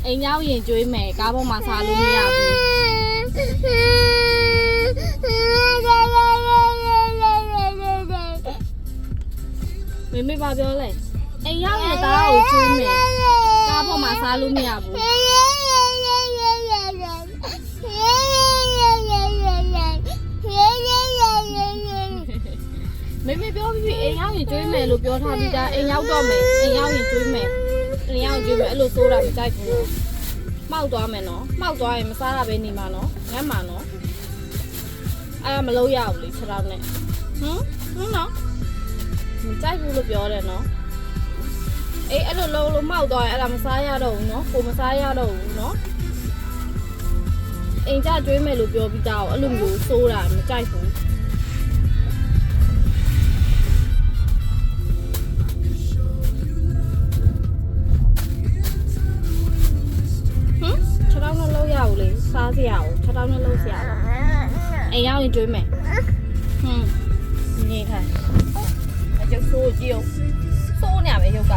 အိမ်ရောက်ရင်ကျွေးမယ်ကားပေါ်မှာစားလို့မရဘူးမေဘာပြောလဲအိမ်ရောက်ရင်သားကိုကျွေးမယ်ကားပေါ်မှာစားလို့မရဘူးမေပြောပြီးအိမ်ရောက်ရင်ကျွေးမယ်လို့ပြောထားပြီးသားအိမ်ရောက်တော့မယ်အိမ်ရောက်ရင်ကျွေးမယ်အိမ်ရောက်ကျွေးမယ်အဲ့လိုစိုးတာမကြိုက်ဘူးမှောက်သွားမယ်နော်မှောက်သွားရင်မစားတာပဲနေမှာနော်ငတ်မှာနော်အဲ့ဒါမလုပ်ရဘူးလေခြေထောက်နဲ့ဟုတ်နော်မကြိုက်ဘူးလို့ပြောတယ်နော်အေးအဲ့လိုလုံးလုံးမှောက်သွားရင်အဲ့ဒါမစားရတော့ဘူးနော်ကိုမစားရတော့ဘူးနော်အိမ်ကြကျွေးမယ်လို့ပြောပြီးသားအဲ့လိုမျိုးစိုးတာမကြိုက်ဘူးစားစရာကို6တောင်းနဲ့လုံးစရာတော့အိမ်ရောက်ရင်ကျွေးမယ်နေထိုင်အကျိုးဆိုးကြည့်အောင်စိုးနေရမယ်ရုပ်က